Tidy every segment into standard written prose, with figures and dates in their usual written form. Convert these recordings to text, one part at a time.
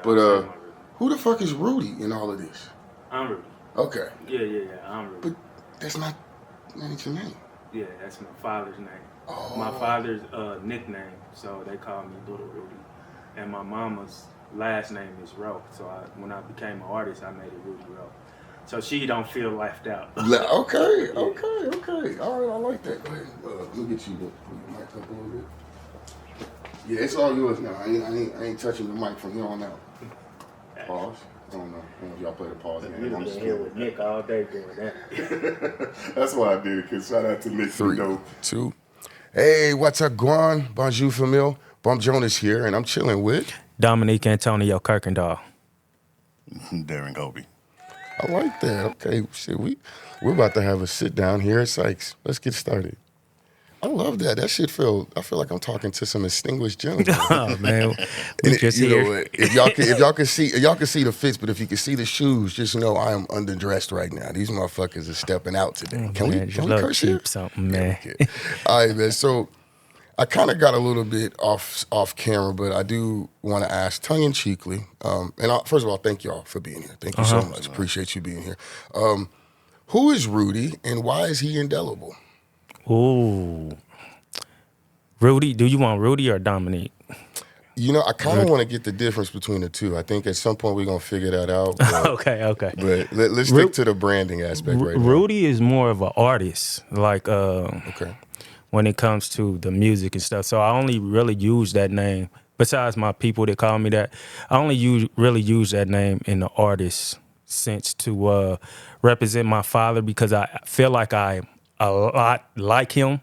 But who the fuck is Rudy in all of this? I'm Rudy. Okay. Yeah. I'm Rudy. But that's not your name. Yeah, that's my father's name. Oh. My father's nickname, so they call me Little Rudy. And my mama's last name is Rowe. So when I became an artist, I made it Rudy Rowe. So she don't feel left out. Okay. All right, I like that. Go ahead. Let me get you to pull your mic up a little bit. Yeah, it's all yours now. I ain't touching the mic from here on out. Pause. I don't know if y'all play the pause game. You've been here with Nick all day doing that. That's why I did it, because shout out to Nick. 3, 2. Hey, what's up, Guan? Bonjour, famille. Bump Jonas here, and I'm chilling with Dominique Antonio Kirkendall. Darren Kobe. I like that. Okay, shit, we're about to have a sit down here at Sykes. Let's get started. I love that. That shit I feel like I'm talking to some distinguished gentlemen. Oh man, we just you here. know what? If y'all can see the fits, but if you can see the shoes, just know I am underdressed right now. These motherfuckers are stepping out today. Can we curse here? Something, man. Yeah, okay. All right, man. So I kind of got a little bit off camera, but I do want to ask tongue-in-cheekly. First of all, thank y'all for being here. Thank you so much. Appreciate you being here. Who is Rudy, and why is he indelible? Ooh. Rudy, do you want Rudy or Dominique? You know, I kind of want to get the difference between the two. I think at some point we're going to figure that out. But, Okay. But let's stick to the branding aspect right now. Rudy is more of an artist, like okay. when it comes to the music and stuff. So I only really use that name, besides my people that call me that, I only really use that name in the artist sense to represent my father, because I feel like I'm a lot like him.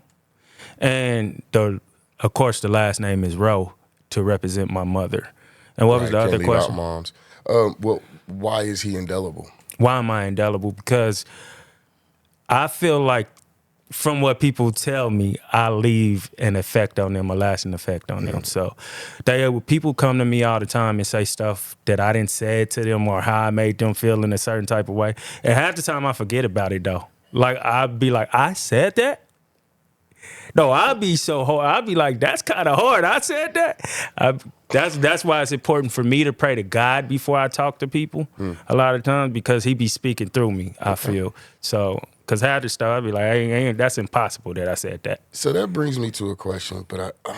And of course, the last name is Rowe to represent my mother. And what was the other question? Moms. Well, why is he indelible? Why am I indelible? Because I feel like, from what people tell me, I leave an effect on them, a lasting effect on them. So people come to me all the time and say stuff that I didn't say to them, or how I made them feel in a certain type of way. And half the time I forget about it, though. Like, I'd be like, I said that? No, I'll be so hard. I'll be like, that's kind of hard. I said that. That's why it's important for me to pray to God before I talk to people a lot of times, because he be speaking through me, I feel. So, because half the stuff, I'll be like, that's impossible that I said that. So that brings me to a question, but I'm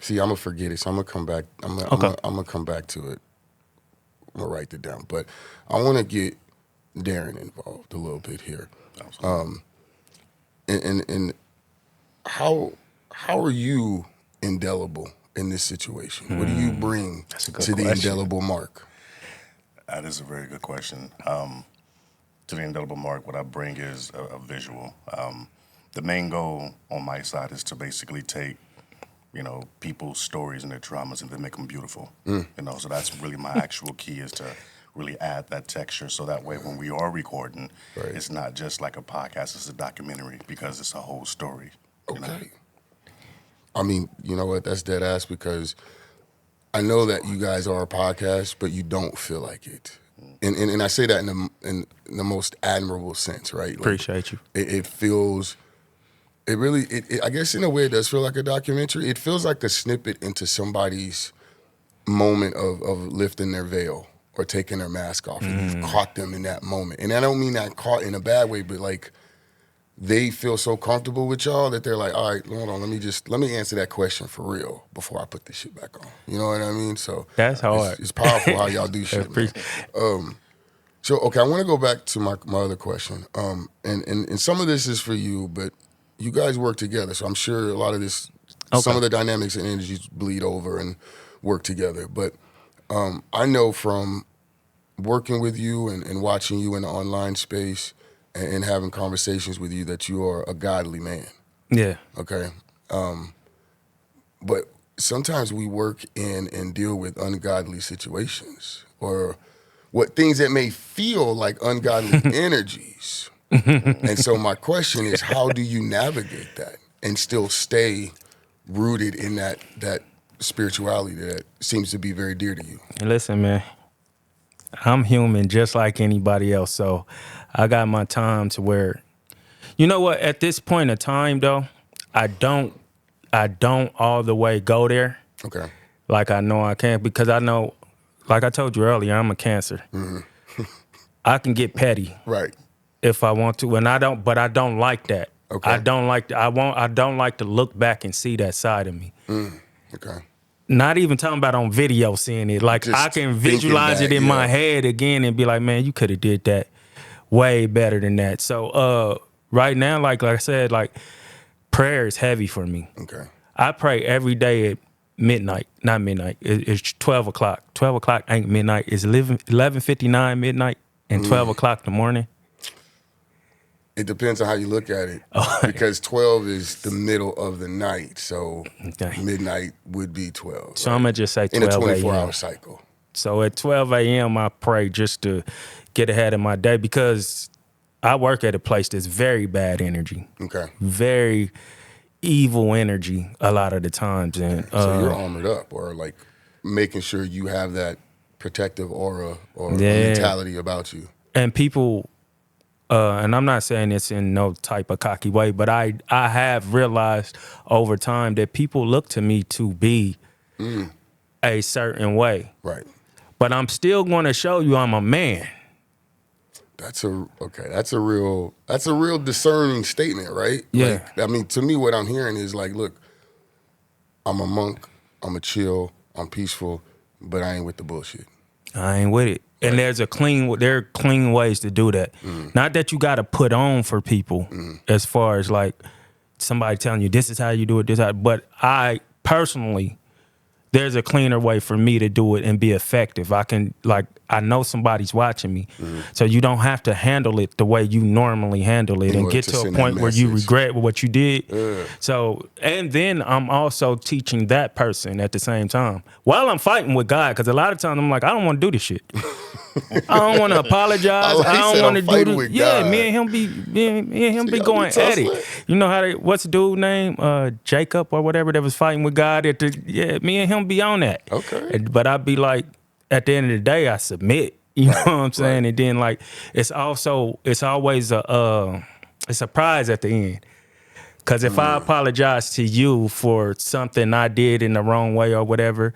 going to forget it, so I'm going to come back. I'm going to come back to it. I'm going to write it down. But I want to get Darren involved a little bit here. And how are you indelible in this situation? What do you bring to the indelible mark? That is a very good question. To the indelible mark, what I bring is a visual. The main goal on my side is to basically take, people's stories and their traumas and then make them beautiful. So that's really my actual key, is to really add that texture, so that way when we are recording, it's not just like a podcast, it's a documentary, because it's a whole story. Okay. I mean, you know what? That's dead ass, because I know that you guys are a podcast, but you don't feel like it. And I say that in the most admirable sense, right? Like, Appreciate you. It feels, I guess in a way it does feel like a documentary. It feels like a snippet into somebody's moment of lifting their veil or taking their mask off. And you've caught them in that moment. And I don't mean that caught in a bad way, but like, they feel so comfortable with y'all that they're like, all right, hold on, let me answer that question for real before I put this shit back on. You know what I mean? So that's hard. It's powerful how y'all do shit. So okay, I want to go back to my other question. And some of this is for you, but you guys work together, so I'm sure a lot of this, some of the dynamics and energies bleed over and work together. But I know from working with you and watching you in the online space and having conversations with you that you are a godly man. Yeah. Okay. But sometimes we work in and deal with ungodly situations, or what things that may feel like ungodly energies. And so my question is, how do you navigate that and still stay rooted in that spirituality that seems to be very dear to you? Listen, man, I'm human just like anybody else. So I got my times where, you know what, at this point of time though, I don't all the way go there. Okay. Like I know I can't, because I know like I told you earlier, I'm a Cancer. I can get petty, Right. if I want to, and I don't. But I don't like that. Okay. I don't like. I don't like to look back and see that side of me. Okay. Not even talking about on video, seeing it. Like Just I can visualize thinking it in back, my yeah. head again and be like, man, you could have did that way better than that. So right now, like I said, like prayer is heavy for me. Okay. I pray every day at midnight. Not midnight. It's 12 o'clock. 12 o'clock ain't midnight. It's 11:59 midnight and 12 o'clock in the morning. It depends on how you look at it, because 12 is the middle of the night, so midnight would be 12. So I'm going to just say 12 in a a.m. 24-hour cycle. So at 12 a.m., I pray just to get ahead of my day, because I work at a place that's very bad energy. Okay. Very evil energy a lot of the times. And So you're armored up, or like making sure you have that protective aura or mentality about you. And people, and I'm not saying it's in no type of cocky way, but I have realized over time that people look to me to be a certain way. Right. But I'm still going to show you I'm a man. That's a real discerning statement, right? Yeah. Like, I mean, to me, what I'm hearing is like, look, I'm a monk, I'm a chill, I'm peaceful, but I ain't with the bullshit. I ain't with it. And there are clean ways to do that. Not that you got to put on for people as far as like somebody telling you this is how you do it, but I personally, there's a cleaner way for me to do it and be effective. I know somebody's watching me, so you don't have to handle it the way you normally handle it and get to a point where you regret what you did. So, and then I'm also teaching that person at the same time while I'm fighting with God, because a lot of times I'm like, I don't want to do this shit. I don't want to apologize. I don't want to do this. Yeah, me and him be going at it. You know how what's the dude name? Jacob or whatever that was fighting with God. Me and him be on that. Okay. But I'd be like, at the end of the day, I submit. You know what I'm saying? And then like it's always a prize at the end. Because if I apologize to you for something I did in the wrong way or whatever,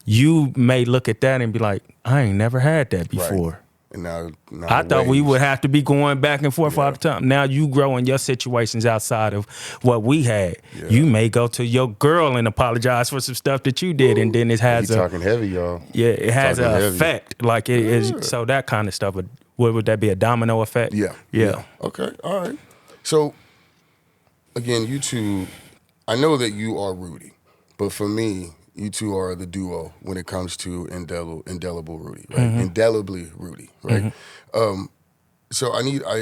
you may look at that and be like, I ain't never had that before. Right. And now I thought we would have to be going back and forth all the time. Now you grow in your situations outside of what we had. Yeah. You may go to your girl and apologize for some stuff that you did, and then it has talking heavy, y'all. Yeah, it has an effect. Like it is. So that kind of stuff. Would that be a domino effect? Yeah. Okay. All right. So again, you two, I know that you are Rudy, but for me, you two are the duo when it comes to indelible Rudy, right? Indelibly Rudy, right? So I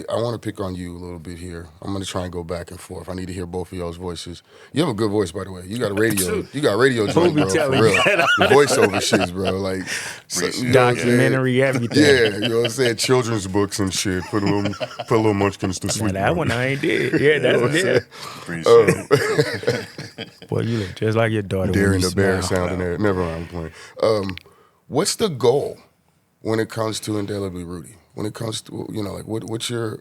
want to pick on you a little bit here. I'm going to try and go back and forth. I need to hear both of y'all's voices. You have a good voice, by the way. You got a radio joint, bro, for real. The voiceover shits, bro. Like documentary, everything. Yeah, you know what I'm saying? Children's books and shit. Put a little munchkins to sleep. That one I ain't did. Yeah, that's it. Appreciate it. Boy, you look just like your daughter. Darren the Bear sounding there. Never mind, I'm playing. What's the goal when it comes to Indelibly Rudy? When it comes to, like, what's your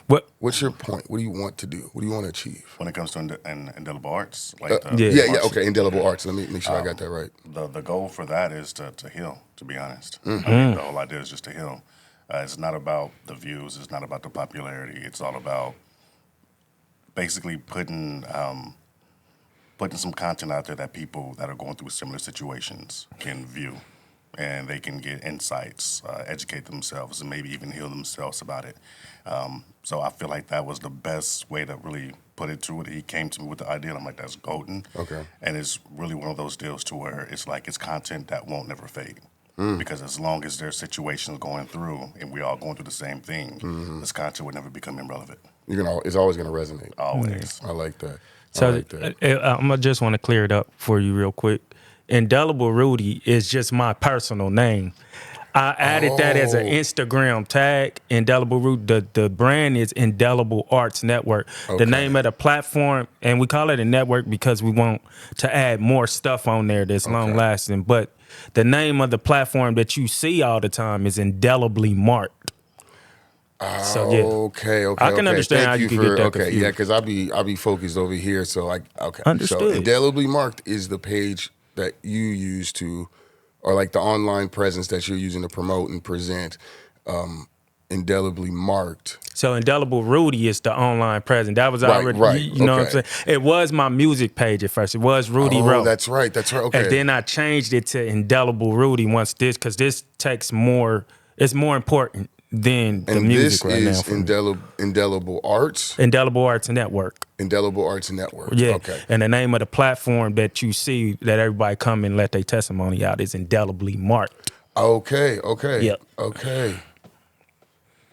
point? What do you want to do? What do you want to achieve? When it comes to indelible arts? Okay, indelible arts. Let me make sure I got that right. The goal for that is to heal, to be honest. I mean, the whole idea is just to heal. It's not about the views. It's not about the popularity. It's all about basically putting some content out there that people that are going through similar situations can view. And they can get insights, educate themselves, and maybe even heal themselves about it. So I feel like that was the best way to really put it to it. He came to me with the idea, and I'm like, that's golden. Okay. And it's really one of those deals to where it's like it's content that won't never fade. Because as long as there's situations going through and we're all going through the same thing, this content would never become irrelevant. It's always going to resonate. Always. I like that. So I just want to clear it up for you real quick. Indelible Rudy is just my personal name. I added that as an Instagram tag. Indelible Rudy. The brand is Indelible Arts Network. Okay. The name of the platform, and we call it a network because we want to add more stuff on there that's long lasting. But the name of the platform that you see all the time is Indelibly Marked. So yeah, okay. I can understand how you can get that confused. Yeah, because I'll be focused over here. So understood. So Indelibly Marked is the page that you use to or like the online presence that you're using to promote and present, Indelibly Marked. So Indelible Rudy is the online presence. That was already, right. you know what I'm saying? It was my music page at first. It was Rudy Rowe. That's right. Okay. And then I changed it to Indelible Rudy because this takes more, it's more important than the music right now. And this is Indelible Arts? Indelible Arts Network. Indelible Arts Network. Yeah. Okay. And the name of the platform that you see that everybody come and let their testimony out is Indelibly Marked. Okay. Yep. Okay.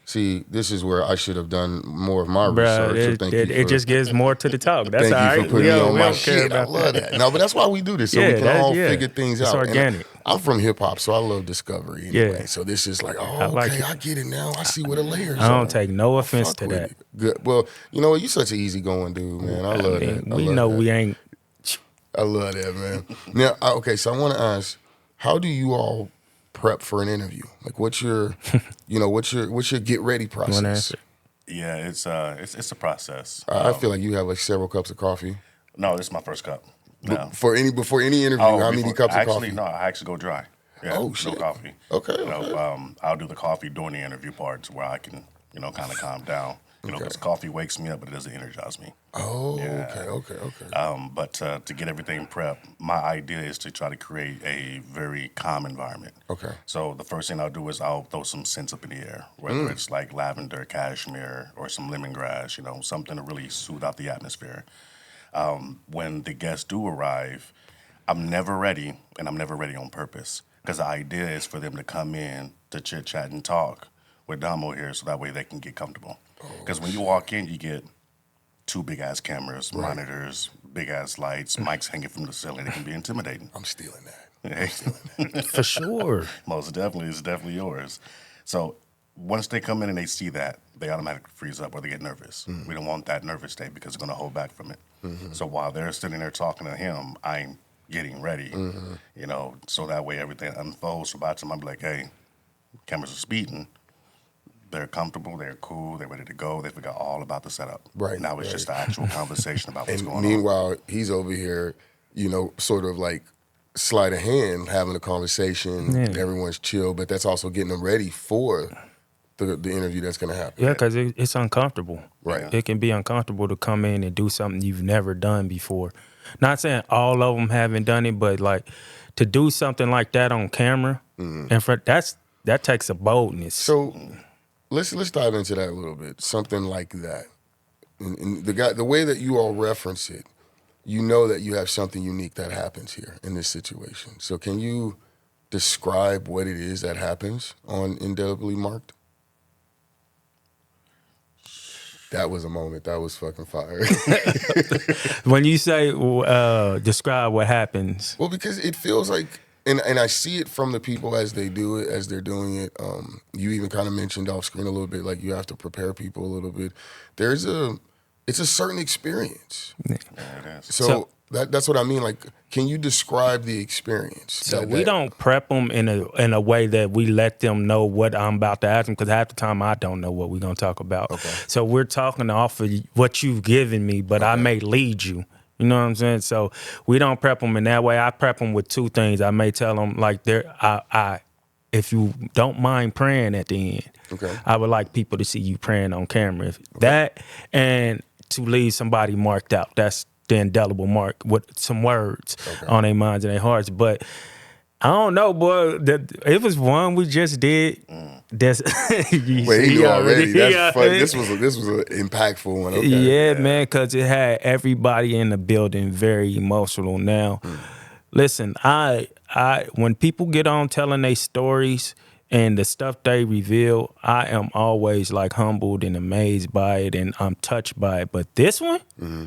See, this is where I should have done more of my research. So it just gives more to the talk. That's all right. Thank you for putting me on my shit. I love that. No, but that's why we do this, so we can all figure things out. It's organic. And I'm from hip hop, so I love discovery anyway. Yeah. So this is like, I get it now. I see where the layers are. I don't take no offense to that. Good. Well, you know what? You're such an easygoing dude, man. I love that. We know we ain't. I love that, man. Now, okay, so I want to ask, how do you all prep for an interview? Like, what's your get ready process? Yeah, it's a process. I feel like you have like several cups of coffee. No, this is my first cup. No. Before any interview, how many cups of coffee? No, I actually go dry. Yeah, oh shit. No coffee. Okay. I'll do the coffee during the interview parts where I can, kind of calm down. Because coffee wakes me up, but it doesn't energize me. Oh, yeah. Okay. But to get everything prepped, my idea is to try to create a very calm environment. Okay. So the first thing I'll do is I'll throw some scents up in the air, whether it's like lavender, cashmere, or some lemongrass, something to really soothe out the atmosphere. When the guests do arrive, I'm never ready, and I'm never ready on purpose, because the idea is for them to come in to chit-chat and talk with Damo here, so that way they can get comfortable. Because when you walk in, you get 2 big-ass cameras, monitors, big-ass lights, mics hanging from the ceiling. It can be intimidating. I'm stealing that. For sure. Most definitely. It's definitely yours. So once they come in and they see that, they automatically freeze up or they get nervous. Mm-hmm. We don't want that nervous state because it's going to hold back from it. Mm-hmm. So while they're sitting there talking to him, I'm getting ready, so that way everything unfolds. So by the time I'm like, hey, cameras are speeding. They're comfortable, they're cool, they're ready to go. They forgot all about the setup. Right. Now it's just the actual conversation about what's going on. Meanwhile, he's over here, sort of like sleight of hand, having a conversation. Yeah. Everyone's chill, but that's also getting them ready for the interview that's going to happen. Yeah, because it's uncomfortable. Right. It can be uncomfortable to come in and do something you've never done before. Not saying all of them haven't done it, but like to do something like that on camera, and that takes a boldness. So let's dive into that a little bit. Something like that. And the way that you all reference it, you know that you have something unique that happens here in this situation. So can you describe what it is that happens on Indelibly Marked? That was a moment. That was fucking fire. When you say describe what happens. Well, because it feels like, and I see it from the people as they do it, as they're doing it. You even kind of mentioned off screen a little bit, like you have to prepare people a little bit. It's a certain experience. Yeah, it is. So that's what I mean. Like, can you describe the experience? So we don't prep them in a way that we let them know what I'm about to ask them, because half the time I don't know what we're going to talk about. Okay. So we're talking off of what you've given me, but I may lead you. You know what I'm saying? So we don't prep them in that way. I prep them with 2 things. I may tell them, like, if you don't mind praying at the end, I would like people to see you praying on camera. That and to leave somebody marked out. That's the indelible mark with some words on their minds and their hearts. But I don't know, boy. It was one we just did. That's Wait, he knew already. That's funny. This was an impactful one. Okay. Yeah, man, because it had everybody in the building very emotional. Now, listen, I when people get on telling their stories and the stuff they reveal, I am always like humbled and amazed by it, and I'm touched by it. But this one. Mm-hmm.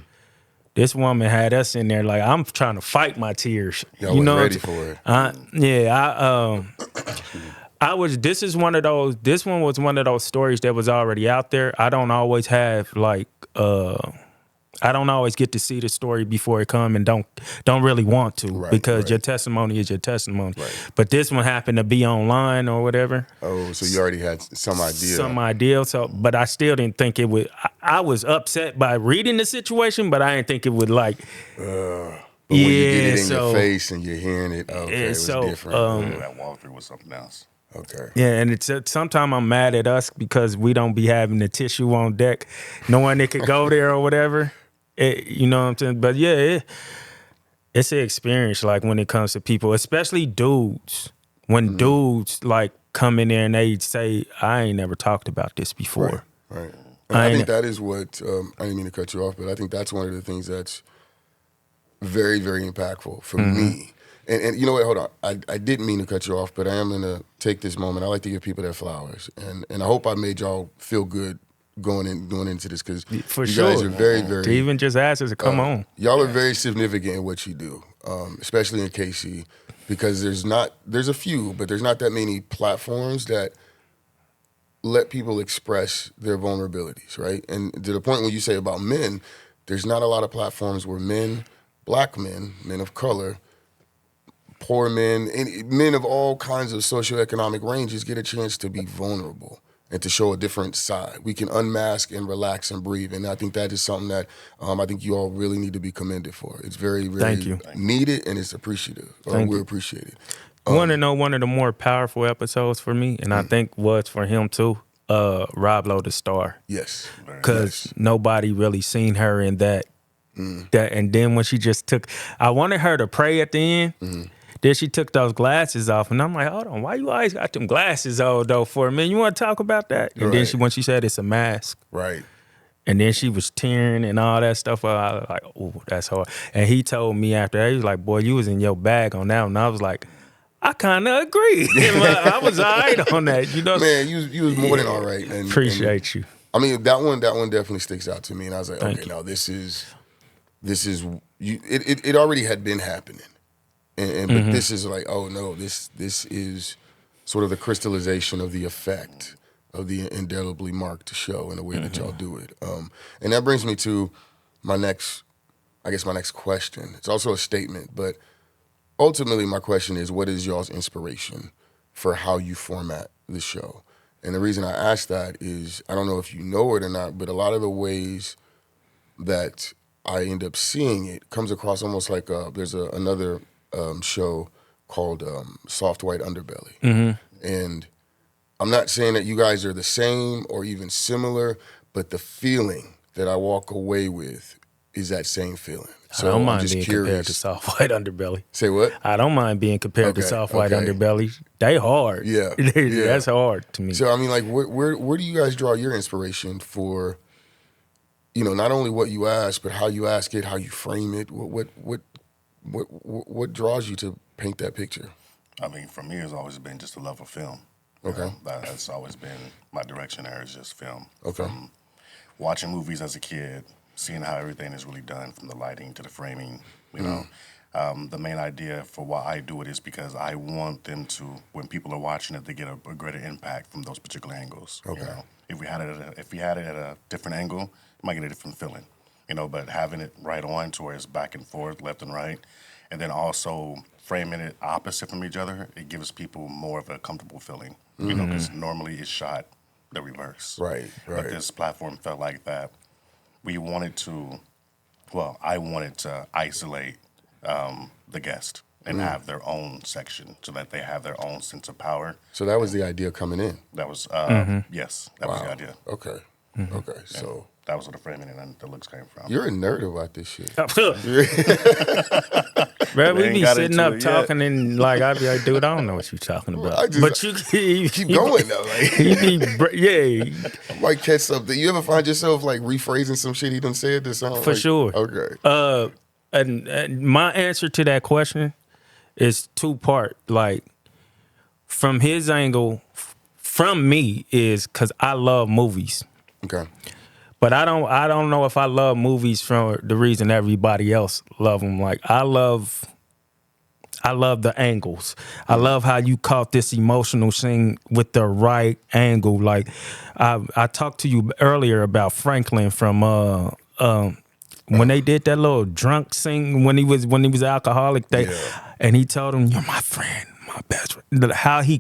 This woman had us in there like I'm trying to fight my tears. Y'all weren't ready for it. I was. This is one of those. This one was one of those stories that was already out there. I don't always have like. I don't always get to see the story before it come, and don't really want to, because your testimony is your testimony. Right. But this one happened to be online or whatever. Oh, so you already had some idea. So, but I still didn't think it would. I was upset by reading the situation, but I didn't think it would like. But when you get it in your face and you're hearing it, okay, it was different. That walkthrough was something else. Okay. Yeah, and it's sometimes I'm mad at us because we don't be having the tissue on deck, knowing it could go there or whatever. You know what I'm saying? But yeah, it's an experience. Like when it comes to people, especially dudes. When dudes like come in there and they say, "I ain't never talked about this before." Right. And I think that is what I didn't mean to cut you off, but I think that's one of the things that's very, very impactful for me. And you know what? Hold on. I didn't mean to cut you off, but I am going to take this moment. I like to give people their flowers. And I hope I made y'all feel good going into this because you guys are very, very... To even just ask us to come on. Y'all are very significant in what you do, especially in KC, because there's a few, but there's not that many platforms that let people express their vulnerabilities, right? And to the point when you say about men, there's not a lot of platforms where men, black men, men of color, poor men, and men of all kinds of socioeconomic ranges get a chance to be vulnerable and to show a different side. We can unmask and relax and breathe, and I think that is something that I think you all really need to be commended for. It's very, very needed, and it's appreciative. We appreciate it. You want to know one of the more powerful episodes for me, and I think was for him too, Rob Lowe the Star. Yes. Because nobody really seen her in that. That. And then when she just took, I wanted her to pray at the end. Then she took those glasses off, and I'm like, hold on, why you always got them glasses on, though, for a minute? You want to talk about that? And then when she said it's a mask. Right. And then she was tearing and all that stuff. I was like, oh, that's hard. And he told me after that, he was like, boy, you was in your bag on that one. And I was like, I kind of agree. I was all right on that. You know? Man, you was more than all right. And, appreciate you. I mean, that one definitely sticks out to me. And I was like, okay, no, this is you. It already had been happening. But this is like, oh no, this is sort of the crystallization of the effect of the indelibly marked show in the way that y'all do it. And that brings me to my next question. It's also a statement, but ultimately my question is, what is y'all's inspiration for how you format the show? And the reason I ask that is, I don't know if you know it or not, but a lot of the ways that I end up seeing it comes across almost like there's another show called Soft White Underbelly. And I'm not saying that you guys are the same or even similar, but the feeling that I walk away with is that same feeling. So I don't mind just being curious. compared to Soft White Underbelly. Say what? I don't mind being compared to Soft White Underbelly. They hard. Yeah. That's hard to me. So I mean, like, where do you guys draw your inspiration for, not only what you ask, but how you ask it, how you frame it? What draws you to paint that picture? I mean, for me, it's always been just a love of film. Okay. That's always been my direction there, is just film. Okay. From watching movies as a kid, seeing how everything is really done, from the lighting to the framing, you know. The main idea for why I do it is because I want them to, when people are watching it, they get a greater impact from those particular angles. Okay. You know? If we had it at a different angle, you might get a different feeling. But having it right on to where it's back and forth, left and right, and then also framing it opposite from each other, it gives people more of a comfortable feeling. Because normally it's shot the reverse. Right. But this platform felt like that. I wanted to isolate the guest and have their own section so that they have their own sense of power. So that was the idea coming in? That was, yes, that was the idea. Okay. Okay, so... That was where the framing and the looks came from. You're a nerd about this shit. Bro, we be sitting up talking and like, I be like, dude, I don't know what you're talking about. But you keep going though. Like, I might catch something. You ever find yourself like rephrasing some shit he done said to sound for sure. Okay. And my answer to that question is two-part. Like, from his angle, from me, is because I love movies. Okay. But I don't know if I love movies from the reason everybody else love them. Like, I love the angles. I love how you caught this emotional scene with the right angle. Like, I talked to you earlier about Franklin from when they did that little drunk scene when he was alcoholic. And he told him, "You're my friend, my best friend." How they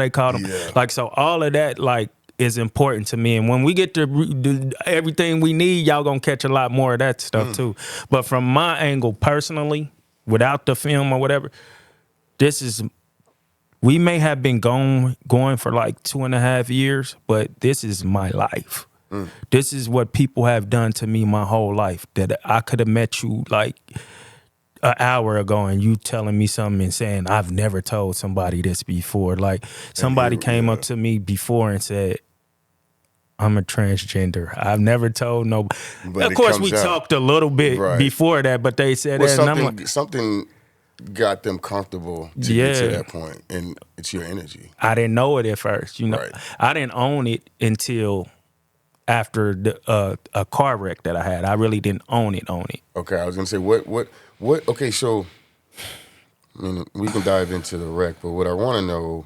called him. Yeah. Like, so all of that, like, is important to me. And when we get to everything we need, y'all gonna catch a lot more of that stuff too. But from my angle personally, without the film or whatever, we may have been going for like 2.5 years, but this is my life. This is what people have done to me my whole life, that I could have met you like an hour ago and you telling me something and saying, I've never told somebody this before. Like somebody came up to me before and said, I'm a transgender. I've never told nobody. Of course, we talked a little bit before that, but they said that. And I'm like, something got them comfortable to get to that point, and it's your energy. I didn't know it at first. I didn't own it until after a car wreck that I had. I really didn't own it. Okay, I was gonna say what okay, so I mean we can dive into the wreck, but what I wanna know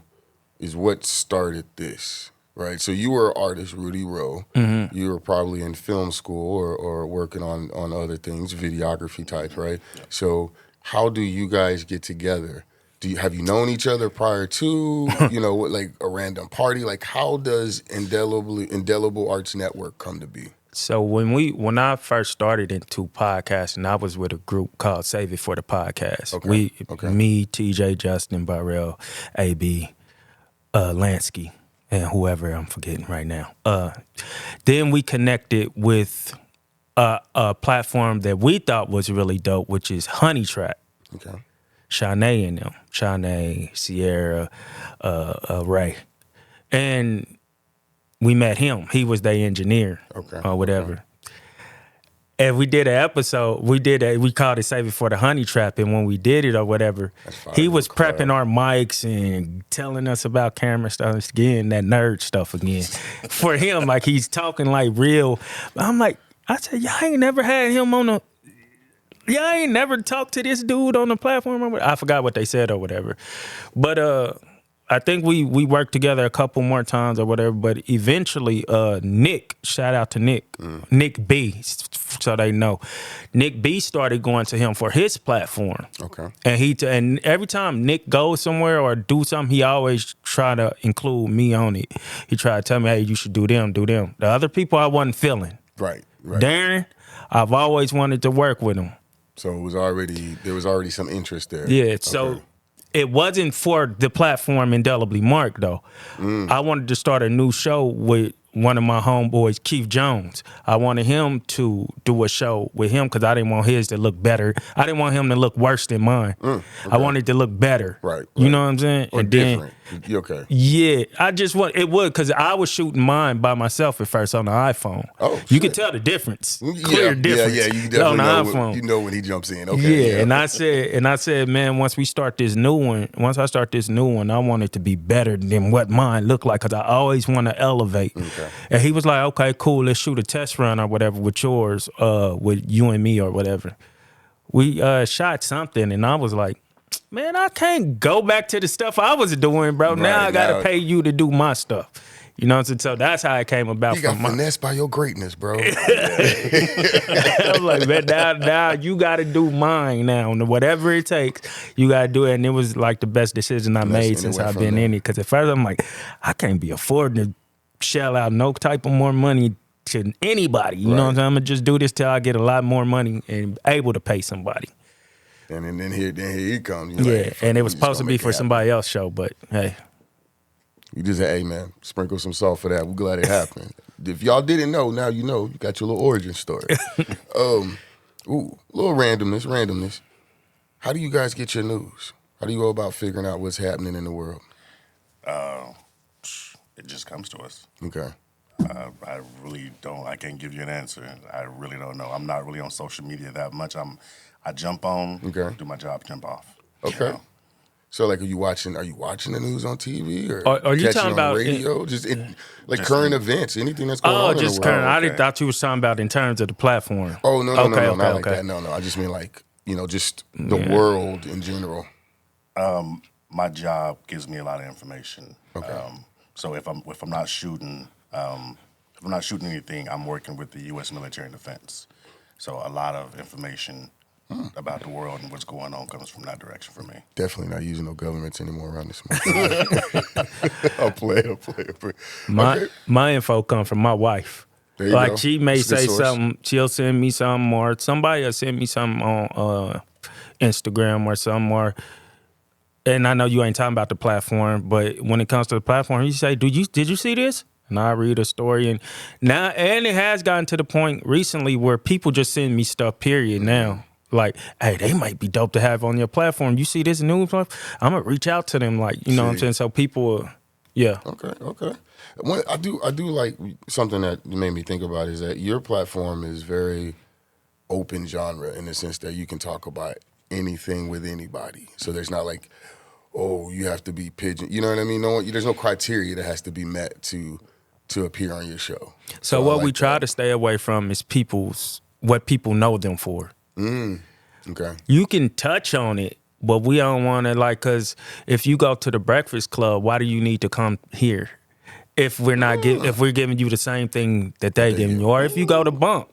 is what started this, right? So you were an artist, Rudy Rowe. Mm-hmm. You were probably in film school or working on other things, videography type, right? So how do you guys get together? Have you known each other prior to, like a random party? Like, how does Indelible Arts Network come to be? So when I first started into podcasting, I was with a group called Save It for the Podcast. Okay. Me, TJ, Justin, Burrell, AB, Lansky, and whoever I'm forgetting right now. Then we connected with a platform that we thought was really dope, which is Honey Trap. Okay. Shanae and them. Shanae, Sierra, Ray. And we met him. He was their engineer or whatever. Okay. And we did an episode. We called it Save It for the Honey Trap. And when we did it or whatever, he was prepping our mics and telling us about camera stuff again, that nerd stuff again. For him, like he's talking like real. I said, y'all ain't never had him on the... Yeah, I ain't never talked to this dude on the platform. I forgot what they said or whatever. But I think we worked together a couple more times or whatever. But eventually, Nick, shout out to Nick, Nick B, so they know. Nick B started going to him for his platform. Okay. And every time Nick goes somewhere or do something, he always try to include me on it. He tried to tell me, hey, you should do them. The other people I wasn't feeling. Right. Darren, I've always wanted to work with him. So there was already some interest there. Yeah, so it wasn't for the platform Indelibly Marked, though. I wanted to start a new show with one of my homeboys, Keith Jones. I wanted him to do a show with him because I didn't want his to look better. I didn't want him to look worse than mine. I wanted it to look better. Right. You know what I'm saying? Or different. You okay? Yeah, I just want it would because I was shooting mine by myself at first on the iPhone. Oh, you could tell the difference, clear difference. Yeah, you definitely on the iPhone. You know when he jumps in. Okay. Yeah, and I said, man, once I start this new one, I want it to be better than what mine looked like because I always want to elevate. Okay. And he was like, okay, cool, let's shoot a test run or whatever with yours, with you and me or whatever. We shot something, and I was like, man, I can't go back to the stuff I was doing, bro. Right, now I got to pay you to do my stuff. You know what I'm saying? So that's how it came about. You got finessed by your greatness, bro. I was like, man, now you got to do mine now. And whatever it takes, you got to do it. And it was like the best decision I made since I've been in it. Because at first I'm like, I can't be affording to shell out no type of more money to anybody. You know what I'm saying? I'm going to just do this till I get a lot more money and able to pay somebody. And then here he comes. And it was supposed to be for somebody else's show, but hey. You just say, hey, man, sprinkle some salt for that. We're glad it happened. If y'all didn't know, now you know. You got your little origin story. Little randomness. How do you guys get your news? How do you go about figuring out what's happening in the world? It just comes to us. Okay. I really don't. I can't give you an answer. I really don't know. I'm not really on social media that much. I jump on, do my job, jump off. Okay. You know? So, like, are you watching the news on TV or are you talking about radio? Just current events, anything that's going on in the world? Oh, just current. I thought you were talking about in terms of the platform. Oh, no, not like that. No, I just mean like, just the world in general. My job gives me a lot of information. Okay. So if I'm not shooting, anything, I'm working with the U.S. military and defense. So a lot of information about the world and what's going on comes from that direction for me. Definitely not using no governments anymore around this month. I'll play. My info comes from my wife. There you go. She may say something, she'll send me something, or somebody will send me something on Instagram or something, or and I know you ain't talking about the platform, but when it comes to the platform, you say, did you see this? And I read a story, and it has gotten to the point recently where people just send me stuff, period, now. Like, hey, they might be dope to have on your platform. You see this new platform? I'm going to reach out to them, like, you know what I'm saying? So people, yeah. Okay. I do like something that made me think about is that your platform is very open genre in the sense that you can talk about anything with anybody. So there's not like, oh, you have to be pigeon. You know what I mean? There's no criteria that has to be met to appear on your show. So what we try to stay away from is what people know them for. Okay. You can touch on it, but we don't want to, like, because if you go to the Breakfast Club, why do you need to come here? If we're not if we're giving you the same thing that they giving you, or if you go to Bump,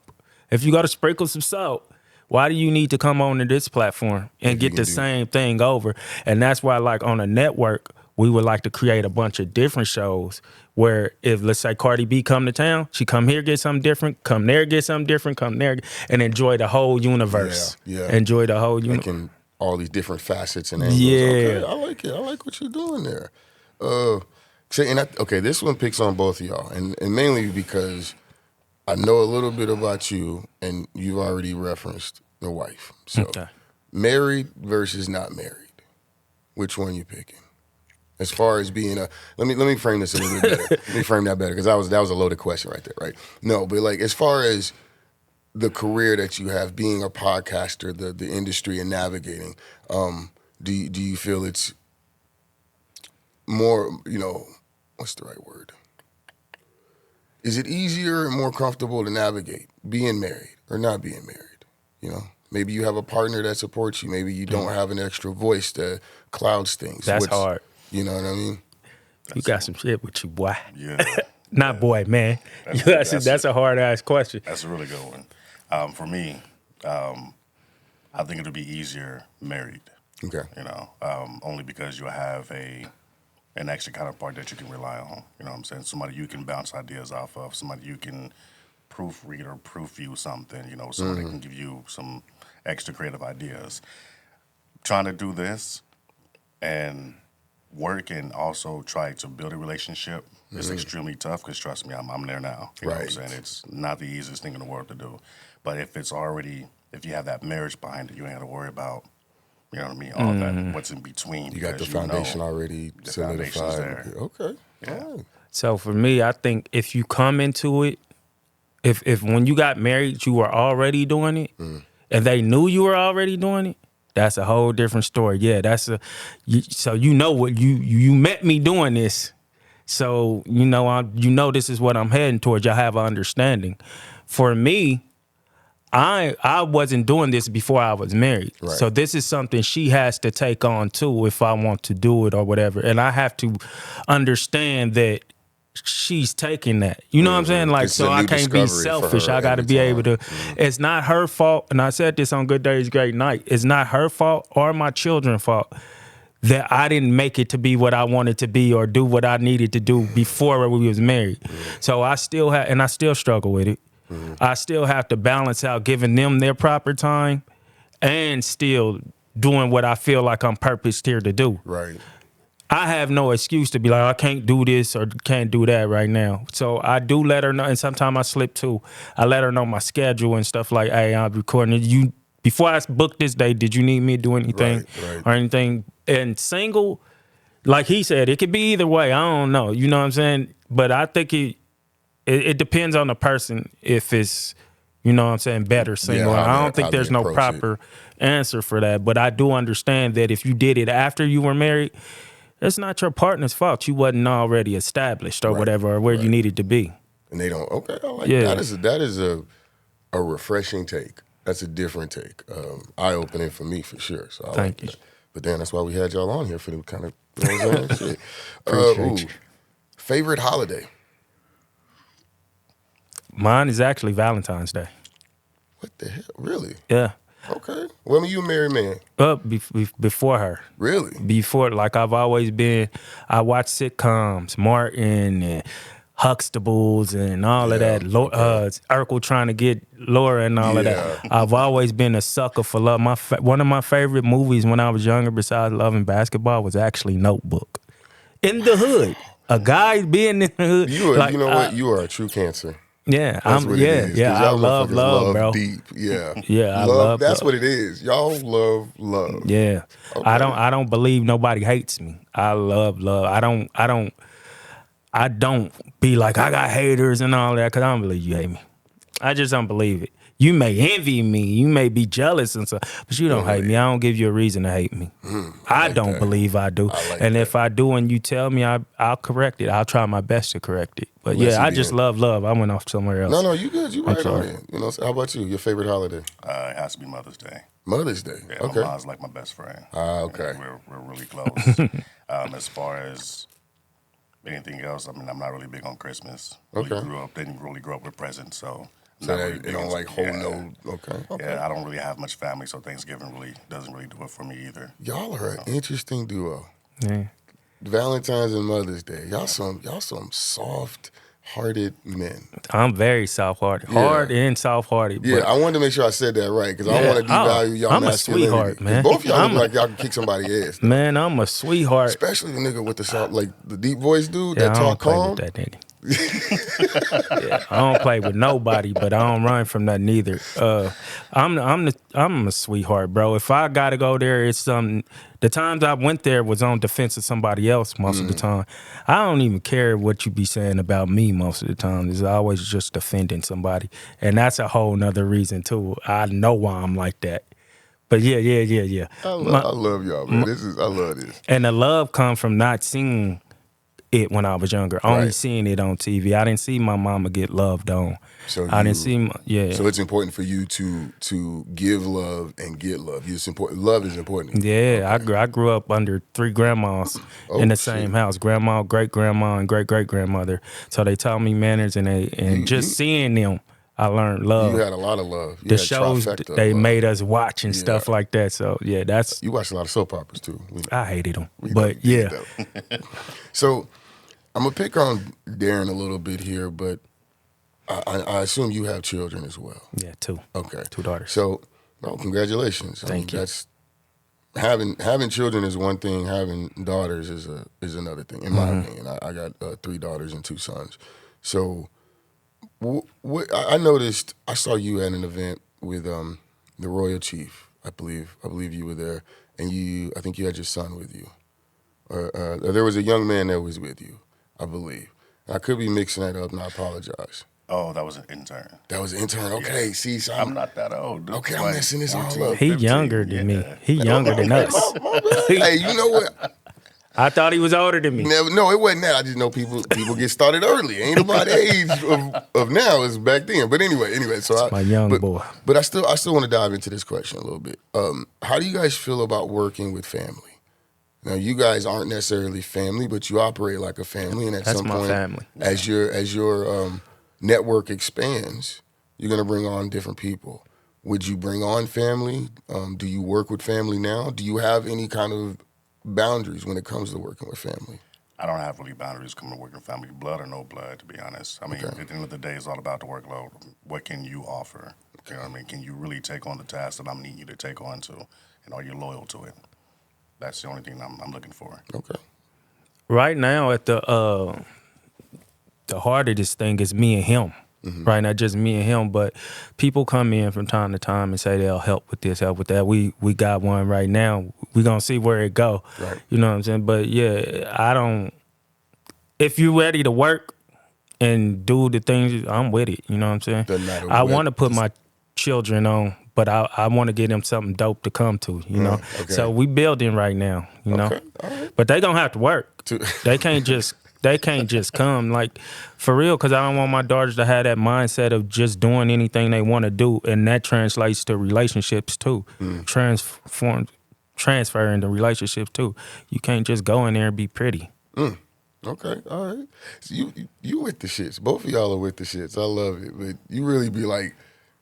if you go to SprinkleSumSalt, why do you need to come on to this platform and get the same thing over? And that's why, like, on a network, we would like to create a bunch of different shows where if, let's say, Cardi B come to town, she come here, get something different, come there, get something different, come there, and enjoy the whole universe. Yeah. Enjoy the whole universe. Making all these different facets and angles. Yeah. Okay, I like it. I like what you're doing there. This one picks on both of y'all, and mainly because I know a little bit about you, and you've already referenced the wife. So, married versus not married, which one you picking? As far as being let me frame this a little bit better. Let me frame that better, because that was a loaded question right there, right? No, but like, as far as the career that you have, being a podcaster, the industry and navigating, do you feel it's more, what's the right word? Is it easier and more comfortable to navigate being married or not being married? Maybe you have a partner that supports you. Maybe you don't have an extra voice that clouds things. That's hard. You know what I mean? You got some shit with you, boy. Yeah. Not boy, man. That's a hard-ass question. That's a really good one. For me, I think it'll be easier married. Okay. Only because you have an extra counterpart that you can rely on. You know what I'm saying? Somebody you can bounce ideas off of, somebody you can proofread or proofview something, somebody that can give you some extra creative ideas. Trying to do this and work and also try to build a relationship is extremely tough, because trust me, I'm there now. You know what I'm saying? It's not the easiest thing in the world to do. But if you have that marriage behind it, you ain't got to worry about, you know what I mean, all that, what's in between. You got the foundation already solidified. There. Okay. Yeah. Right. So for me, I think if you come into it, if when you got married, you were already doing it, and they knew you were already doing it, that's a whole different story. Yeah, so what you met me doing this, so this is what I'm heading towards. Y'all have an understanding. For me, I wasn't doing this before I was married, so this is something she has to take on too if I want to do it or whatever, and I have to understand that she's taking that. You know what I'm saying? Like, so I can't be selfish. I got to be able to. It's not her fault, and I said this on Good Days, Great Night. It's not her fault or my children's fault that I didn't make it to be what I wanted to be or do what I needed to do before we was married. So I still have, and I still struggle with it. I still have to balance out giving them their proper time and still doing what I feel like I'm purposed here to do. Right. I have no excuse to be like, I can't do this or can't do that right now. So I do let her know, and sometimes I slip too. I let her know my schedule and stuff like, hey, I'm recording it. Before I booked this day, did you need me to do anything or anything? And single, like he said, it could be either way. I don't know. You know what I'm saying? But I think it depends on the person if it's, you know what I'm saying, better single. I don't think there's no proper answer for that. But I do understand that if you did it after you were married, it's not your partner's fault. You wasn't already established or whatever, or where you needed to be. And they don't. Okay, I like that is a refreshing take. That's a different take. Eye opening for me for sure. So Thank you. That. But then that's why we had y'all on here for the kind of shit. Appreciate you. Favorite holiday? Mine is actually Valentine's Day. What the hell? Really? Yeah. Okay. When you a married man? Before her. Really? Before, like I've always been. I watch sitcoms, Martin and Huxtables and all of that. Urkel trying to get Laura and all of that. I've always been a sucker for love. One of my favorite movies when I was younger, besides Love and Basketball, was actually Notebook. In the hood, a guy being in the hood. You know what? You are a true Cancer. Yeah, That's what it is. I love bro. Deep, yeah, yeah. I love. That's love. what it is. Y'all love love. Yeah, okay. I don't believe nobody hates me. I love love. I don't be like I got haters and all that because I don't believe you hate me. I just don't believe it. You may envy me, you may be jealous and stuff, but you don't hate me. I don't give you a reason to hate me. I don't believe I do. And if I do and you tell me, I'll correct it. I'll try my best to correct it. But I just love love. I went off somewhere else. No, you good. You right on it. You know, how about you? Your favorite holiday? It has to be Mother's Day. Mother's Day. Yeah, okay. My mom's like my best friend. Okay. We're really close. As far as anything else, I mean, I'm not really big on Christmas. Didn't really grow up with presents, so. So they don't like hold no. Okay. Yeah, I don't really have much family, so Thanksgiving really doesn't really do it for me either. Y'all are an interesting duo. Yeah. Valentine's and Mother's Day. Y'all some soft-hearted men. I'm very soft-hearted, hard and soft-hearted. Yeah, I wanted to make sure I said that right because I don't want to devalue y'all. I'm a sweetheart, man. Both of y'all look like y'all can kick somebody's ass. Man, I'm a sweetheart. Especially the nigga with the soft, like the deep voice dude Yeah, that talk calm. I don't play with that nigga. I don't play with nobody, but I don't run from nothing either. I'm a sweetheart, bro. If I gotta go there, it's something. The times I went there was on defense of somebody else most of the time. I don't even care what you be saying about me most of the time. It's always just defending somebody, and that's a whole nother reason too. I know why I'm like that. But yeah. I love y'all, man. I love this. And the love come from not seeing it when I was younger, only seeing it on TV. I didn't see my mama get loved on. So I didn't see So it's important for you to give love and get love. It's important. Love is important. Yeah, okay. I grew up under 3 grandmas in the same house: grandma, great grandma, and great great grandmother. So they taught me manners, and seeing them, I learned love. You had a lot of love. The shows they made us watch and stuff like that. So that's. You watched a lot of soap operas too. I hated them, but yeah. So I'm gonna pick on Darren a little bit here, but I assume you have children as well. Yeah, 2. Okay, 2 daughters. So, congratulations. Thank you. That's having children is one thing. Having daughters is another thing. In my opinion, I got 3 daughters and 2 sons. So, what I noticed, I saw you at an event with the Royal Chief. I believe you were there, and I think you had your son with you. There was a young man that was with you, I believe. I could be mixing that up, and I apologize. Oh, that was an intern. That was an intern. Okay, see, so I'm not that old. Dude. Okay, I'm messing this all up. He younger than me. He younger than us. Hey, you know what? I thought he was older than me. No, it wasn't that. I just know people get started early. Ain't about the age of now is back then. But anyway, so my young boy. But I still want to dive into this question a little bit. How do you guys feel about working with family? Now, you guys aren't necessarily family, but you operate like a family, and at some point, family. As your network expands, you're going to bring on different people. Would you bring on family? Do you work with family now? Do you have any kind of boundaries when it comes to working with family? I don't have really boundaries coming to working with family, blood or no blood, to be honest. I mean, at the end of the day, it's all about the workload. What can you offer? You know what I mean? Can you really take on the task that I'm needing you to take on to, and are you loyal to it? That's the only thing I'm looking for. Okay. Right now, at the heart of this thing is me and him. Mm-hmm. Right now, just me and him. But people come in from time to time and say they'll help with this, help with that. We got one right now. We're going to see where it go. Right. You know what I'm saying? But yeah, I don't. If you're ready to work and do the things, I'm with it. You know what I'm saying? I want to put my children on, but I want to get them something dope to come to, you know? Okay. So we building right now, you know? All right. But they going to have to work. They can't just come, like, for real, because I don't want my daughters to have that mindset of just doing anything they want to do, and that translates to relationships too. Transferring to relationships too. You can't just go in there and be pretty. Okay, all right. So you with the shits. Both of y'all are with the shits. I love it. But you really be like,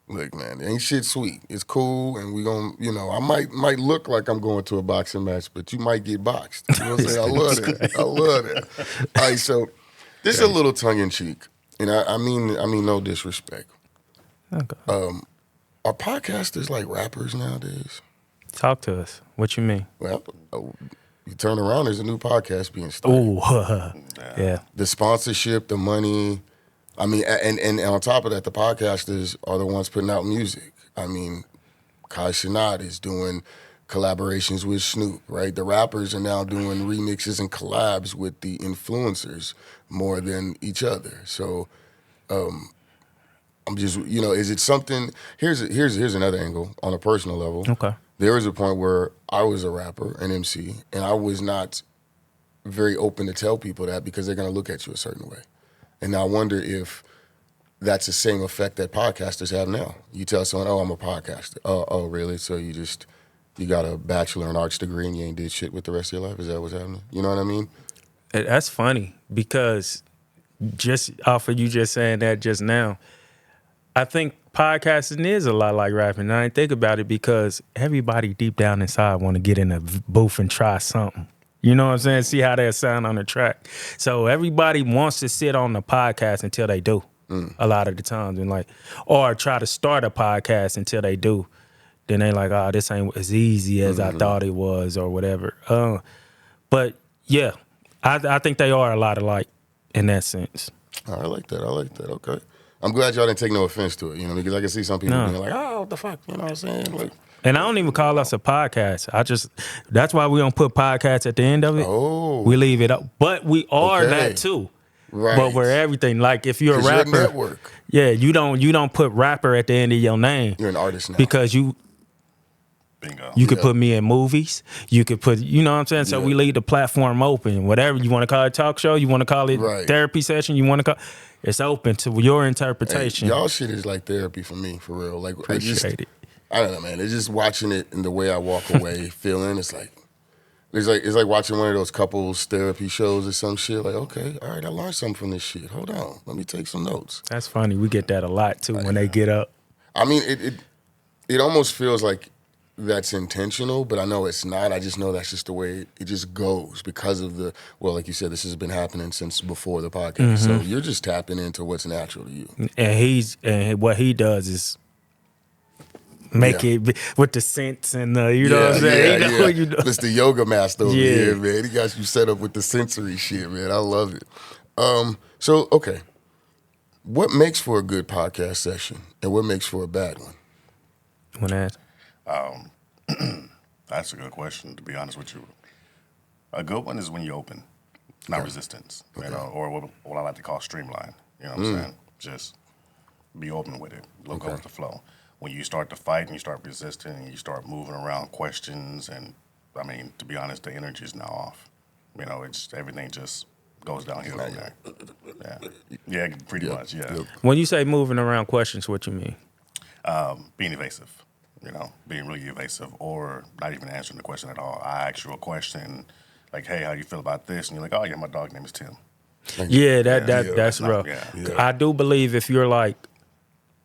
look, man, ain't shit sweet. It's cool, and we gonna, I might look like I'm going to a boxing match, but you might get boxed. You know what I'm saying? I love that. All right, so This is a little tongue in cheek, and I mean no disrespect. Okay. Are podcasters like rappers nowadays? Talk to us. What you mean? Well, you turn around, there's a new podcast being started. Ooh, yeah. The sponsorship, the money. I mean, and on top of that, the podcasters are the ones putting out music. I mean, Kai Cenat is doing collaborations with Snoop, right? The rappers are now doing remixes and collabs with the influencers more than each other. So I'm just, is it something? Here's another angle on a personal level. Okay. There was a point where I was a rapper, an MC, and I was not very open to tell people that because they're going to look at you a certain way. And I wonder if that's the same effect that podcasters have now. You tell someone, oh, I'm a podcaster. Oh, really? So you got a bachelor in arts degree and you ain't did shit with the rest of your life? Is that what's happening? You know what I mean? That's funny because just off of you just saying that just now, I think podcasting is a lot like rapping. And I didn't think about it because everybody deep down inside want to get in a booth and try something. You know what I'm saying? See how that sound on the track. So everybody wants to sit on the podcast until they do. A lot of the times, and or try to start a podcast until they do. Then they like, oh, this ain't as easy as I thought it was, or whatever. But yeah, I think they are a lot alike in that sense. I like that. Okay. I'm glad y'all didn't take no offense to it, because I can see some people being like, oh, what the fuck, you know what I'm saying? Like, and I don't even call us a podcast. That's why we don't put podcast at the end of it. Oh. We leave it up. But we are that too. Right. But we're everything. Like if you're a rapper, you're a network. Yeah, you don't put rapper at the end of your name. You're an artist now. Because you Bingo. could put me in movies. You could put, you know what I'm saying? So we leave the platform open. Whatever you want to call it, talk show, you want to call it therapy session, you want to call it's open to your interpretation. Hey, y'all shit is like therapy for me, for real. Like Appreciate it. I don't know, man. It's just watching it and the way I walk away feeling. It's like watching one of those couples therapy shows or some shit. Like, okay, all right, I learned something from this shit. Hold on, let me take some notes. That's funny. We get that a lot too when they get up. I mean, it almost feels like that's intentional, but I know it's not. I just know that's just the way it just goes because of like you said, this has been happening since before the podcast. So you're just tapping into what's natural to you. And what he does is make it with the scents and you know what I'm saying? You know. It's the yoga master over here, man. He got you set up with the sensory shit, man. I love it. So, okay. What makes for a good podcast session and what makes for a bad one? When that? That's a good question, to be honest with you. A good one is when you open, not resistance, or what I like to call streamline. You know what I'm saying? Just be open with it. Go with the flow. When you start to fight and you start resisting and you start moving around questions, and I mean, to be honest, the energy is now off. It's everything just goes downhill from there. Yeah, pretty much. Yeah. When you say moving around questions, what you mean? Being evasive. Being really evasive, or not even answering the question at all. I ask you a question like, "Hey, how do you feel about this?" And you're like, "Oh yeah, my dog name is Tim." That's rough. I do believe if you're like,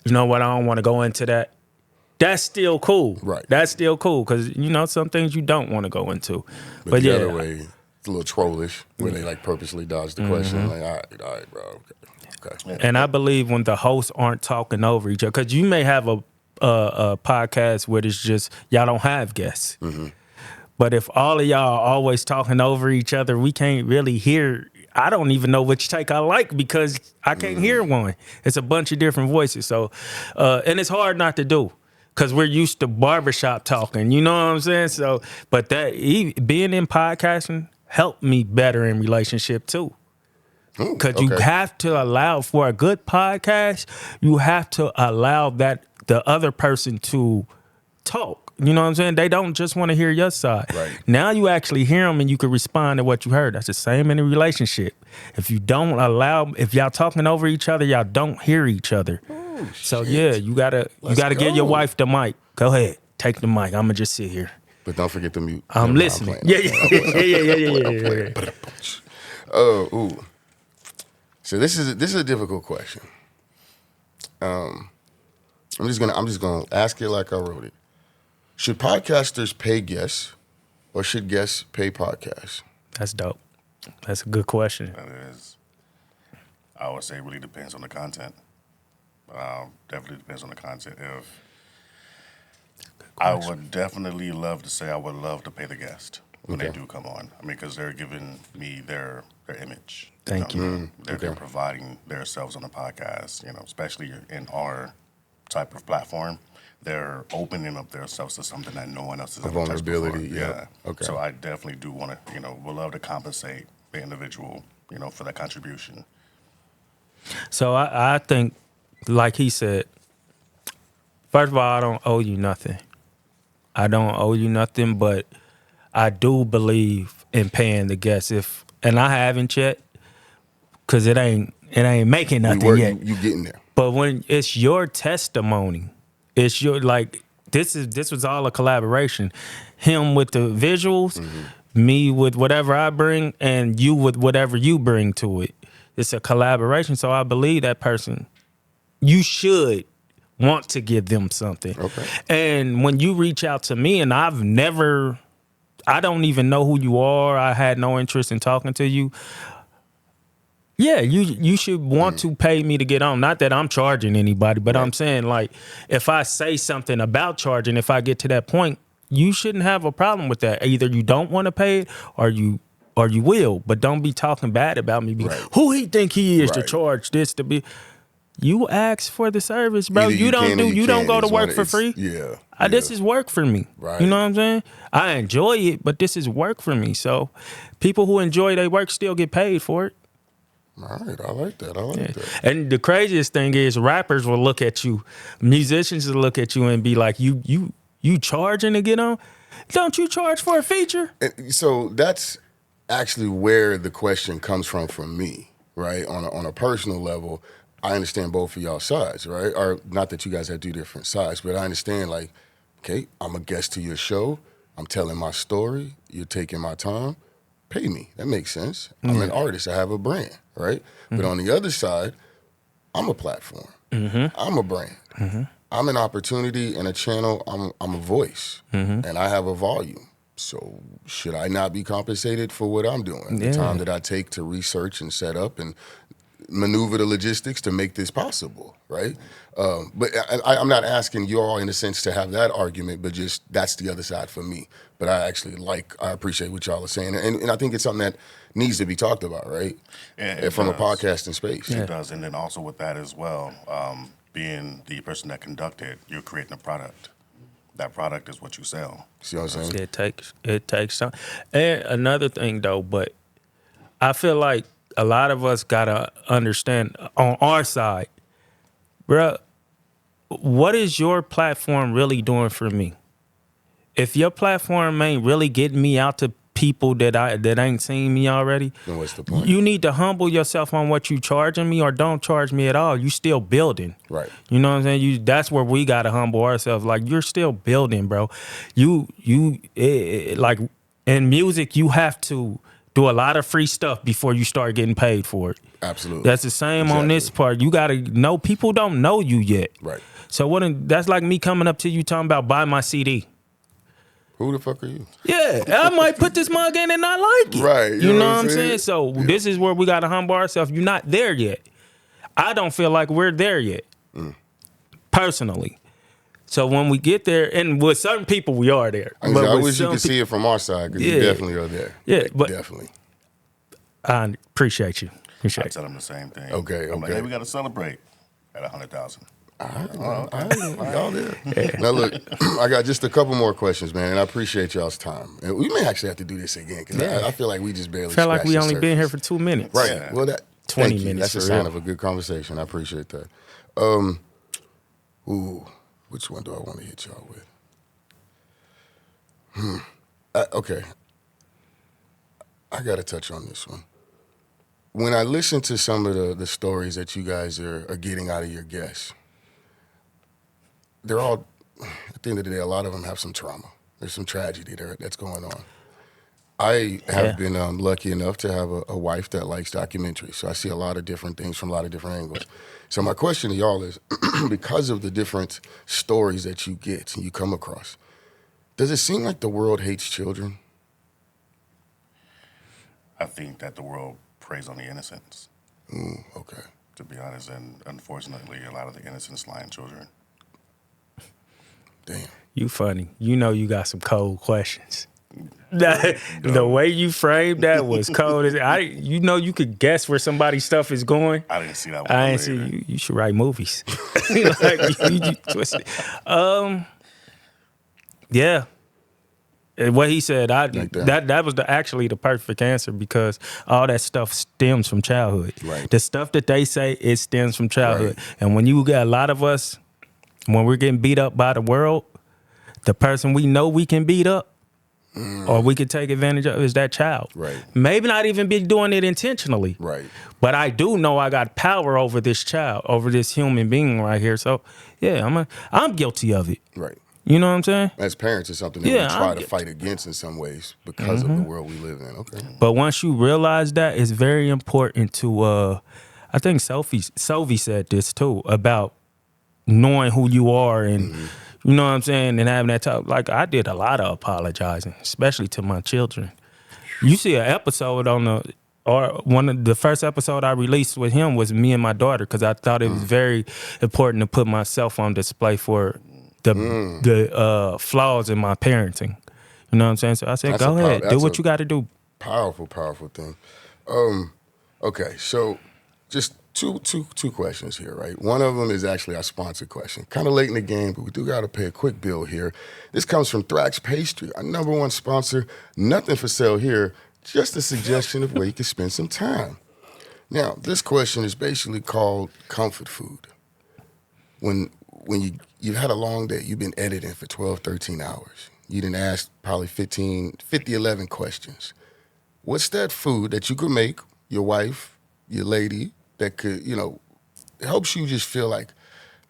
you know what, I don't want to go into that. That's still cool. Right. That's still cool because some things you don't want to go into. But the other way, it's a little trollish when they purposely dodge the question. Like, all right, bro. Okay. And I believe when the hosts aren't talking over each other, because you may have a podcast where it's just y'all don't have guests. But if all of y'all are always talking over each other, we can't really hear. I don't even know which take I like because I can't hear one. It's a bunch of different voices. So, and it's hard not to do because we're used to barbershop talking. You know what I'm saying? So, but being in podcasting helped me better in relationship too. Because you have to allow for a good podcast. You have to allow the other person to talk. You know what I'm saying? They don't just want to hear your side. Right. Now you actually hear them and you can respond to what you heard. That's the same in a relationship. If you don't if y'all talking over each other, y'all don't hear each other. Oh, so shit. you gotta give your wife the mic. Go ahead, take the mic. I'ma just sit here. But don't forget to mute. I'm listening. Yeah. Ooh. So this is a difficult question. I'm just gonna ask it like I wrote it. Should podcasters pay guests, or should guests pay podcasts? That's dope. That's a good question. That is. I would say it really depends on the content. Definitely depends on the content. If I would definitely love to say I would love to pay the guest when they do come on. I mean, because they're giving me their image. Thank you. They're providing themselves on the podcast, especially in our type of platform. They're opening up themselves to something that no one else has ever touched before. Vulnerability, yeah. Okay. So I definitely do want to, would love to compensate the individual, for that contribution. So I think, like he said, first of all, I don't owe you nothing. I don't owe you nothing, but I do believe in paying the guests. And I haven't yet, because it ain't making nothing yet. You getting there. But when it's your testimony, it's your, like, this was all a collaboration. Him with the visuals, me with whatever I bring, and you with whatever you bring to it. It's a collaboration. So I believe that person, you should want to give them something. Okay. And when you reach out to me, and I don't even know who you are, I had no interest in talking to you. Yeah, you should want to pay me to get on. Not that I'm charging anybody, but I'm saying, like, if I say something about charging, if I get to that point, you shouldn't have a problem with that. Either you don't want to pay it or you will, but don't be talking bad about me. Who he think he is to charge this to be? You ask for the service, bro. Either you don't go to work for free. Yeah. This is work for me. Right. You know what I'm saying? I enjoy it, but this is work for me. So people who enjoy their work still get paid for it. All right, I like that. And the craziest thing is, rappers will look at you, musicians will look at you and be like, you charging to get on? Don't you charge for a feature? And so that's actually where the question comes from me, right? On a personal level, I understand both of y'all sides, right? Or not that you guys have two different sides, but I understand, like, okay, I'm a guest to your show. I'm telling my story. You're taking my time. Pay me. That makes sense. I'm an artist. I have a brand, right? But on the other side, I'm a platform. I'm a brand. I'm an opportunity and a channel. I'm a voice, and I have a volume. So should I not be compensated for what I'm doing? The time that I take to research and set up and maneuver the logistics to make this possible, right? But I'm not asking you all, in a sense, to have that argument, but just that's the other side for me. But I appreciate what y'all are saying. And I think it's something that needs to be talked about, right? From a podcasting space. It does. And then also with that as well, being the person that conducted, you're creating a product. That product is what you sell. See what I'm saying? It takes time. And another thing, though, but I feel like a lot of us gotta understand on our side, bro, what is your platform really doing for me? If your platform ain't really getting me out to people that ain't seen me already, then what's the point? You need to humble yourself on what you charging me, or don't charge me at all. You still building. Right. You know what I'm saying? That's where we gotta humble ourselves. Like, you're still building, bro. Like, in music, you have to do a lot of free stuff before you start getting paid for it. Absolutely. That's the same on this part. You gotta know, people don't know you yet. Right. So that's like me coming up to you talking about buy my CD. Who the fuck are you? Yeah, I might put this mug in and not like it. Right. You know what I'm saying? So this is where we gotta humble ourselves. You're not there yet. I don't feel like we're there yet, personally. So when we get there, and with certain people, we are there. I wish you could see it from our side, because you definitely are there. Yeah, like, but definitely. I appreciate you. I tell them the same thing. Okay. I'm like, hey, we got to celebrate at 100,000. All right, y'all there. Now look, I got just a couple more questions, man, and I appreciate y'all's time. And we may actually have to do this again, because I feel like we just barely. Felt like we only surface. been here for 2 minutes. Right. Yeah. Well, that 20 minutes. That's a sign of a good conversation. I appreciate that. Which one do I want to hit y'all with? Okay. I got to touch on this one. When I listen to some of the stories that you guys are getting out of your guests, they're all, at the end of the day, a lot of them have some trauma. There's some tragedy that's going on. I have been lucky enough to have a wife that likes documentaries, so I see a lot of different things from a lot of different angles. So my question to y'all is, because of the different stories that you get and you come across, does it seem like the world hates children? I think that the world preys on the innocents. Okay. To be honest, and unfortunately, a lot of the innocent lying children. Damn. You funny. You know you got some cold questions. The way you framed that was cold. You know you could guess where somebody's stuff is going. I didn't see that one. I didn't see you. You should write movies. Like, you twisted. Yeah. And what he said, Like that was actually the perfect answer, because all that stuff stems from childhood. Right. The stuff that they say, it stems from childhood. Right. And when you get a lot of us, when we're getting beat up by the world, the person we know we can beat up or we could take advantage of is that child. Right. Maybe not even be doing it intentionally. Right. But I do know I got power over this child, over this human being right here. So yeah, I'm guilty of it. Right. You know what I'm saying? As parents, it's something that we try to fight against in some ways because of the world we live in. Okay. But once you realize that, it's very important to, I think Sophie said this too, about knowing who you are and, you know what I'm saying, and having that talk. Like, I did a lot of apologizing, especially to my children. You see an episode one of the first episode I released with him was me and my daughter, because I thought it was very important to put myself on display for the flaws in my parenting. You know what I'm saying? So I said, go ahead, do what you got to do. Powerful thing. Okay, so just two questions here, right? One of them is actually our sponsor question. Kind of late in the game, but we do got to pay a quick bill here. This comes from Thrax Pastry, our #1 sponsor. Nothing for sale here, just a suggestion of where you can spend some time. Now, this question is basically called comfort food. When you've had a long day, you've been editing for 12, 13 hours. You didn't ask probably 11 questions. What's that food that you could make your wife, your lady, that could, helps you just feel like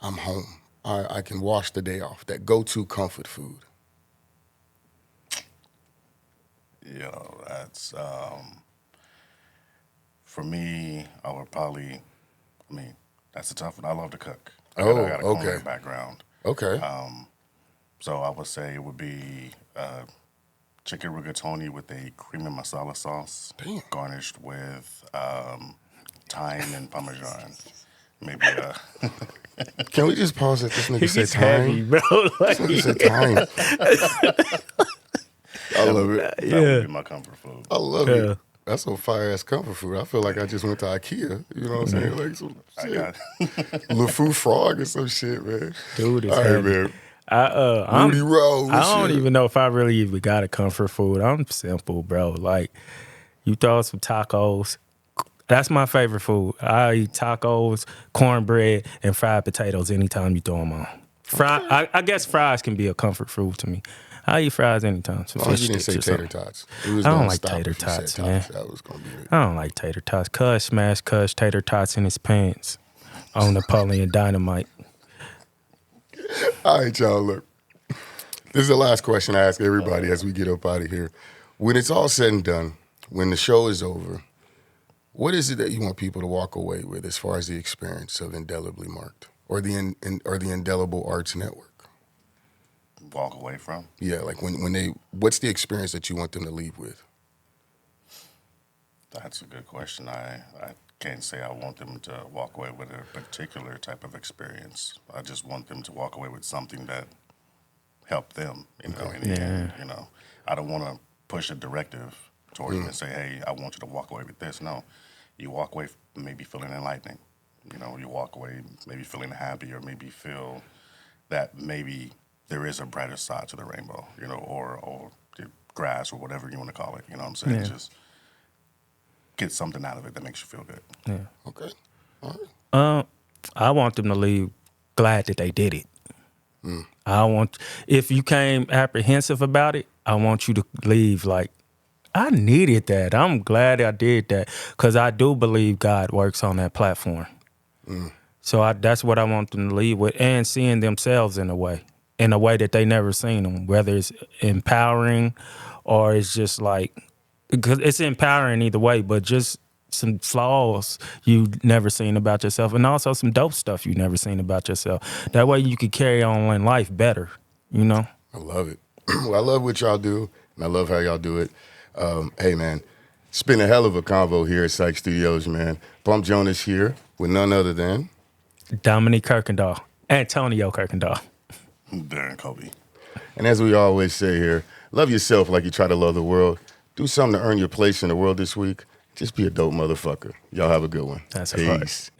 I'm home. I can wash the day off. That go-to comfort food. That's for me. I would probably. That's a tough one. I love to cook. I got a culinary background. Okay. So I would say it would be chicken rigatoni with a cream and masala sauce, garnished with thyme and parmesan. Maybe. Can we just pause at this nigga say heavy, thyme? bro. Like, This nigga say thyme. I love it. That would be my comfort food. I love it. That's some fire ass comfort food. I feel like I just went to IKEA. You know what I'm saying? Like some shit. LeFou frog or some shit, man. Dude, it's all right, heavy. man. Rudy Rowe. I don't even know if I really even got a comfort food. I'm simple, bro. Like, you throw some tacos. That's my favorite food. I eat tacos, cornbread, and fried potatoes anytime you throw them on. I guess fries can be a comfort food to me. I eat fries anytime. Some As long as fish you didn't say sticks or tater something. tots. It was I don't gonna like stop tater if you said tots, man. That was gonna be it. I don't like tater tots. Cuz smashed tater tots in his pants on Napoleon Dynamite. All right, y'all, look. This is the last question I ask everybody as we get up out of here. When it's all said and done, when the show is over, what is it that you want people to walk away with as far as the experience of Indelibly Marked or the Indelible Arts Network? Walk away from? Yeah, like what's the experience that you want them to leave with? That's a good question. I can't say I want them to walk away with a particular type of experience. I just want them to walk away with something that helped them, in the end. I don't want to push a directive towards them and say, hey, I want you to walk away with this. No, you walk away maybe feeling enlightening. You walk away maybe feeling happy, or maybe feel that maybe there is a brighter side to the rainbow, or the grass, or whatever you want to call it. You know what I'm saying? Yeah. Just get something out of it that makes you feel good. Yeah. Okay. All right. I want them to leave glad that they did it. If you came apprehensive about it, I want you to leave like, I needed that. I'm glad I did that, because I do believe God works on that platform. So that's what I want them to leave with, and seeing themselves in a way that they never seen them, whether it's empowering or it's just like, because it's empowering either way, but just some flaws you never seen about yourself, and also some dope stuff you never seen about yourself. That way you could carry on in life better, I love it. Well, I love what y'all do, and I love how y'all do it. Hey, man, It's been a hell of a convo here at Syke Studios, man. Bump Jonas here with none other than Dominique Kirkendall. Antonio Kirkendall. Darren Kobe. And as we always say here, love yourself like you try to love the world. Do something to earn your place in the world this week. Just be a dope motherfucker. Y'all have a good one. That's Peace.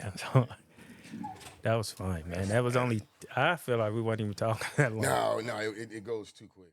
That was fun, man. That was only, I feel like we weren't even talking that long. No, it goes too quick.